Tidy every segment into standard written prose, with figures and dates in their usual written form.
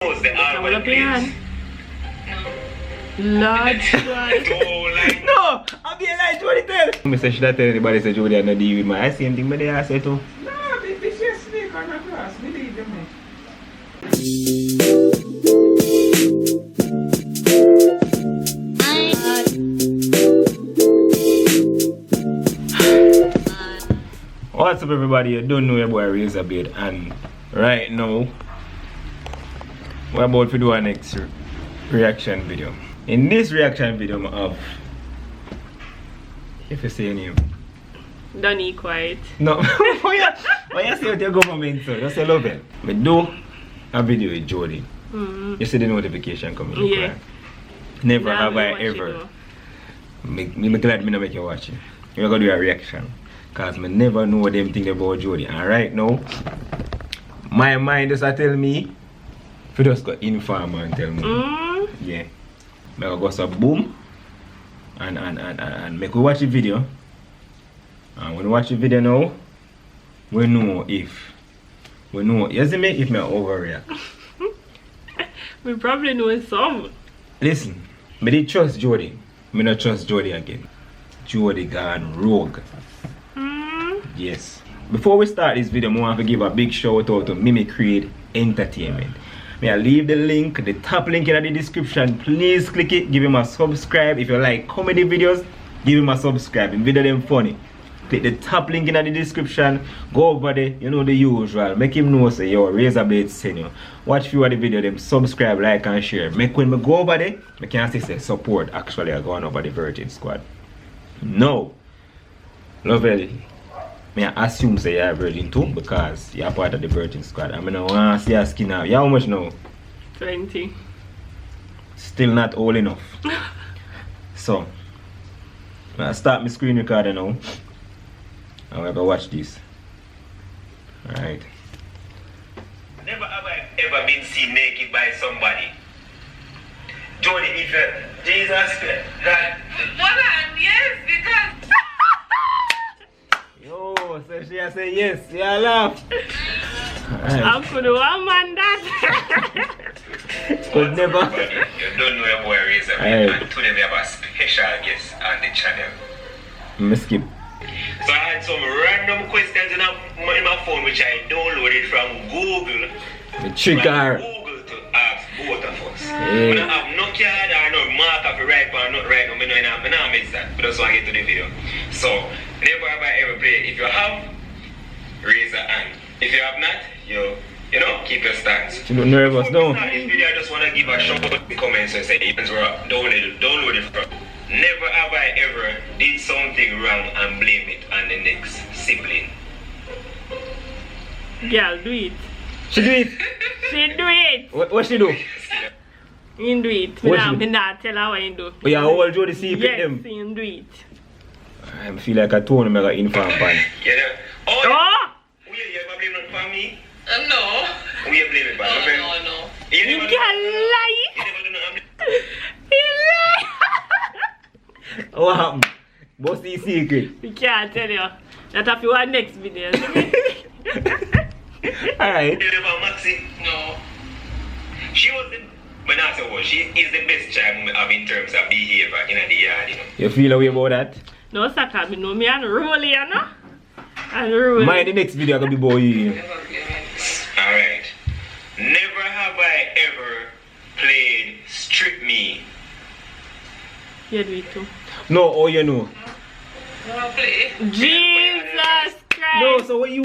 knows the album plays. Lord. No, I'll be a lie, Jody tell. I say, should I tell anybody say Jody and not deal with my same thing, but they ask it too. No, this is snake on the grass. Believe me. What's up, everybody? You don't know your boy Razorblade, and right now we're about to do our next reaction video. In this reaction video, of if you say your name, Donny quiet. no, why you say with your government, so just say love it. But do a video with Jody. You see the notification coming. Yeah. Right? Never Nah, have me I watch it ever. though. Me glad me not make you watch it. We're gonna do a reaction. Cause me never know them thing about Jody. And right now, my mind just tell me if you just go inform and tell me. Yeah. Me go some boom and make we watch the video. And when we watch the video now, we know if you see me if me overreact. We probably know some. Listen, me did trust Jody. Me not trust Jody again. Jody gone rogue. Yes. Before we start this video, I want to give a big shout out to Mimicreate Entertainment. May I leave the link, the top link in the description. Please click it, give him a subscribe. If you like comedy videos, give him a subscribe. If video them funny, click the top link in the description. Go over there, you know the usual. Make him know say yo Razorblade send you. Watch few of the video, them subscribe, like and share. Make when we go over there, I can see say support actually are going over the Virgin Squad. No. Lovely. I assume say you're a virgin too because you're part of the Virgin Squad. I mean, I want to see your skin now. You how much now? 20. Still not old enough. So, I start my screen recorder now. And we're going to watch this. Alright. Never have I ever been seen naked by somebody. Jody, if Jesus, God. Yes, because Yo, so she say yes, yeah, laugh. I'm for the one man that. Could never. You don't know your boy Razorblade, and today we have a special guest on the channel. Me skip. So I had some random questions in my phone which I downloaded from Google. The trigger. Google to ask both of us. Hey. I don't have no card or no marker for right or not right now. I don't miss that. But that's why I get to the video. So never have I ever played. If you have, raise a hand. If you have not, you know, keep your stance. She don't nervous Before we now. start this video, I just want to give a shout out in the comments and say events were downloaded from. Never have I ever did something wrong and blame it on the next sibling. Girl, do it. She do it. She do it. What she do? You do it. What she Me do? not tell her what you do. Oh, yeah, hold Jody see Yes, them. you do it. I feel like I told him I got inform pan. You know? Oh! Oh! You ever blame it for me? no. Who you blame it for? No. You You never do- can lie. you never do nothing. He lie. What happened? What's the secret? We can't tell you. That have your next video. Alright. You never Maxi? No. She was the... But not so what, she is the best child we have in terms of behavior in the yard, you know. You feel a way about that? No, Saka, me know me and roll you know. And roll. Mind the next video gonna be boy you. Never blame it. Alright. Never have I ever played Strip Me. You do it too. No, oh you know. Never play. Jesus Christ. No, so what you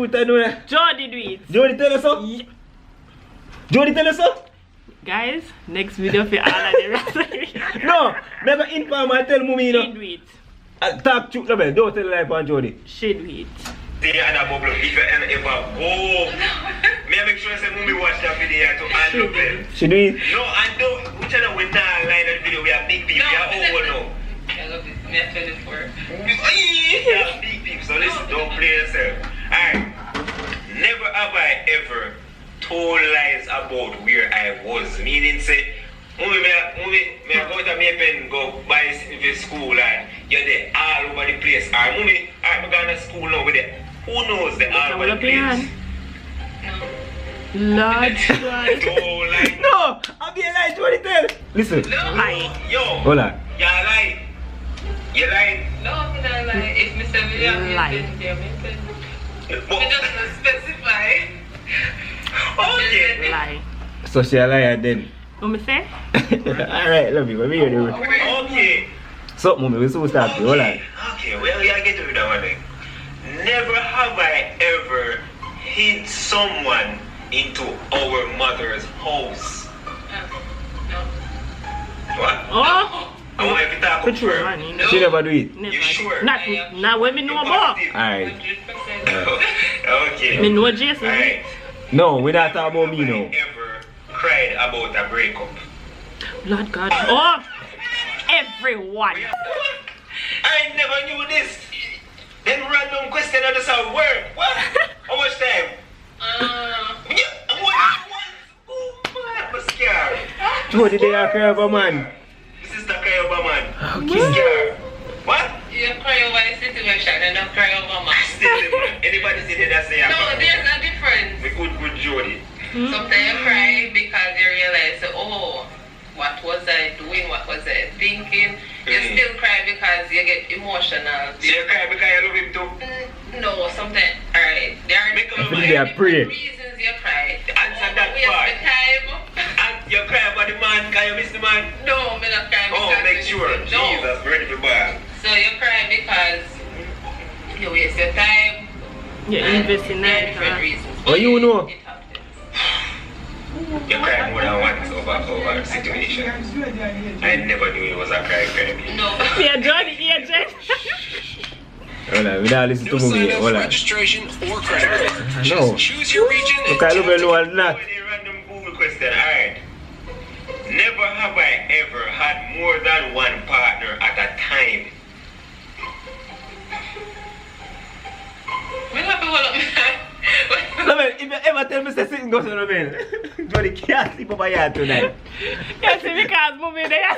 tell do that? Jody do it. Jody tell us so? Yeah. Jody tell us so? Guys, next video for all of the rest. No, never inform and tell mommy you She know. do it. Talk truth no man, don't tell life on Jody. She do it. See other bubble, if you ever go, may I make sure I say when we watch that video to unlock them. She do it? No, and don't, which other we not line that video, we are big people, we are over now. I love it. Me, I tell it for. We are big people, so listen, don't play yourself. Alright, never have I ever told lies about where I was. Meaning say, me go to me pen go buy for school and you're there all over the place. Alright, I'm going to school now with it. Who knows the all over the place? No. Lord. Don't lie. No, I'm being like Jody tell. Listen, No. Lie. Yo. hold on. You lie. You lie. No, I'm not like, if Mr. William Lie. is there, I But- just specify. Okay. Lie. So she a liar then. What me say? Alright, love you. Let me hear you. Okay. So, mommy, we soon start. Hold on. Okay, well, we gotta get to that one then. Never have I ever hid someone into our mother's house. No. What? Oh. I want you to talk For up sure, firm. man. She never do it. Never. You sure? Not when me know about. Alright. 100%. Okay. Me know Jason. Alright. No, we not talking about me Have now. I ever cried about a breakup? Lord God. Oh. Everyone. I never knew this. Then random question on the sound word. What? How much time? I'm scared. Jody, they are clever man. This is the Kayaba man. Okay. Scared. What? You cry over the situation and not cry over man. Anybody see that say No, there's a difference. we good Jody. Sometimes you cry because you realize, oh, what was I doing? What was I thinking? You still cry because you get emotional. So you cry because you love him too? No, sometimes, alright, there are Make up They are pray. reasons you cry. Answer that Waste part. the time. And you cry about the man because you miss the man? No, me not cry Oh, because make you sure. miss it. No. Jesus, ready for ball. So you cry because you waste your time. Yeah, and invest in there are that. different reasons. Oh, you know. It happens. You cry more than once over a situation. I never knew it was a cry. No. Yeah, Johnny, yeah, Jason. Hold on, we don't listen to No movie yet. sign-up, Hold on. registration, or credit card. I know. Just choose your region and Look, I love tap you all that. Random Google question. Alright. Never have I ever had more than one partner at a time. We have to hold up. No, man, if you ever tell me say something goes on, man, Jody can't sleep over here tonight. Yeah, see, because movie there.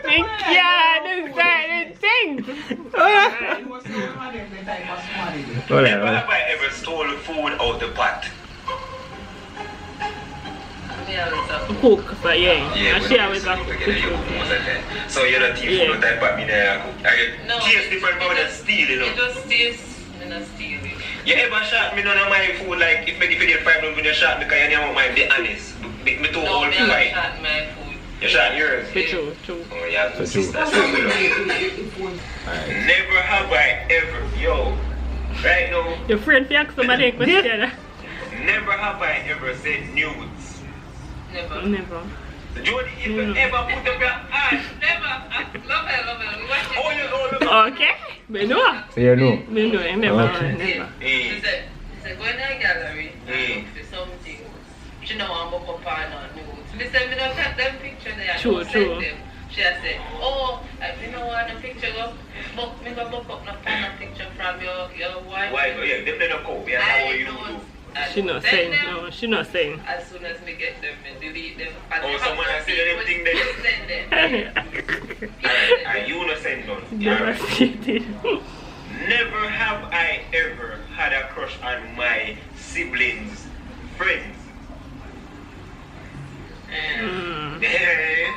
We can't decide things. Hold on, hold Never on. have I ever stolen food out the pot. Cook, but yeah. And she always have to together, you cook. cook most of the time. So you're not thief, Yeah. no type of me there. No. Taste different from the steal, you It know. just tastes, me not steal it. You ever shot me none of my food like if you did 5 when you shot me because you never mind be honest. Me too No, old me to not fight. shot my food. You shot yours. True, true. Oh yeah, So so true. Alright. Never have I ever, yo, right now, Your friend fi ask somebody a question. never have I ever said nudes. Never. Never. Jody, if you ever put up your hand, Never. Love it. We watch it. oh, you know, Okay. Me know. So you know. Me know. Never. Okay. Never. He said, go in a gallery and look for something. She know I'm up on nudes. Me said, me don't got them picture there. True, Don't true. send them. She has said, oh, I don't want the picture go. But me go book up no find a picture from your wife. why, yeah, them don't go, yeah, how you do. She not saying. No, she not saying. As soon as me get them, me delete them. And Oh, they someone have has to said them see thing what there. you send them. Alright, you no send none. Never Alright. seen it. Never have I ever had a crush on my siblings' friends. Mm. Yeah.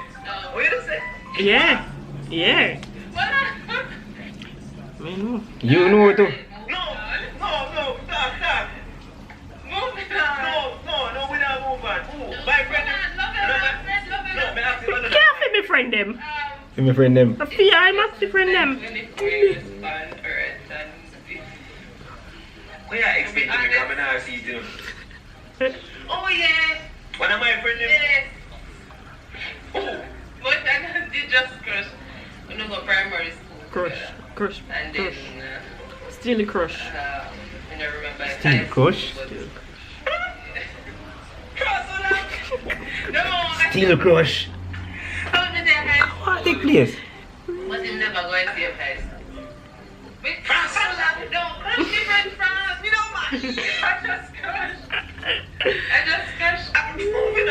What you say? Yeah. Yeah. Me know. You know too. No, stop. No, we don't move on. Ooh, my friend. No, me ask you another Can't fi me friend them. See my friend them. I feel I must be friend them. What you expect to me coming out see them? Oh yes, One of my friends. yes. Ooh. But I did just crush. When I go primary school. Crush. And then, Still a crush. I don't remember. Still crush? No, Still a crush. how did I What take place? But him never go and see a high school. Wait, no, crush different France. We don't mind. I just crush. Moving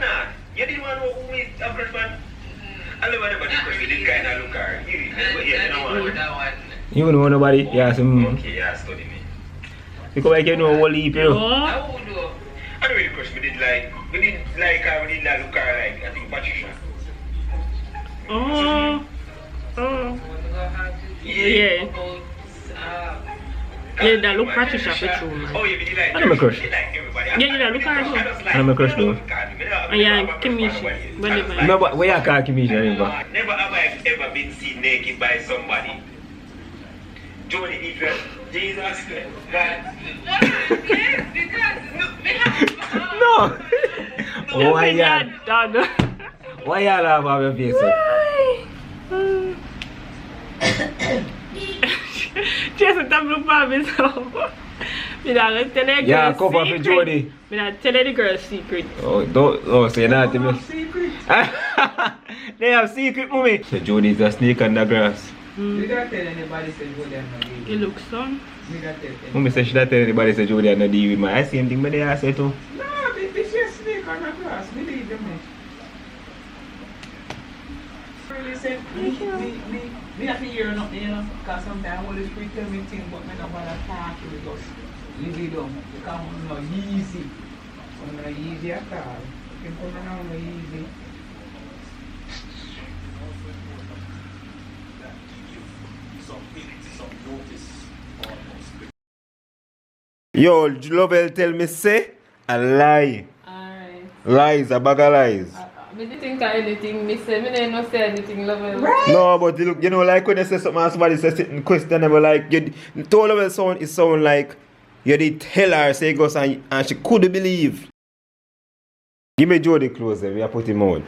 on. You didn't want to know who is a freshman? I never did crush with this guy that look at you. I You know didn't what? that one. You don't know nobody? Yeah, some. Okay, yeah, study me. Because like you know what leap you know. Oh. I would do. I don't really crush. We did like look her like I think Patricia. Oh. Oh. Yeah. Yeah, that look Patricia for true, man. Oh, yeah, we did like. I'm a crush. We did like everybody. Yeah, yeah, look her too. I'm a crush though. And yeah, Kimichi. Whatever. No, but where you call Kimichi anymore? Never have I ever been seen naked by somebody. Jody Idris, Jesus Christ. Yes, because No. Oh, Why y'all? done. Why y'all laugh on your face? Just a look for me so. Me not tell the girl Yeah, cover for secret. Jody. Me not tell the girl secret. Oh, don't. Oh, so you're not to me. Secret. They have secret, mommy. So Jody's a snake on the grass. You don't tell anybody say Jody and not You deal. look son. You don't tell anybody. Mommy said she not tell anybody say Jody and not deal with my. I same thing, but they ask her too. No, this is snake on the grass. Believe me. Really say, me have to hear nothing, you know, because sometimes Holy Spirit tell me things, but me not want to talk to it, just leave it down. Because I'm not easy. I'm not easy at all. You can come around me easy. Yo, Lovell tell me say a lie. Alright. Lies, a bag of lies. Me didn't think of anything, me say, me didn't say anything, Lovell. No, but look, you know, like when you say something and somebody says something questionable, like you to Lovell sound it sound like you did tell her say goes and she couldn't believe. Give me Jody clothes then, we are put him out.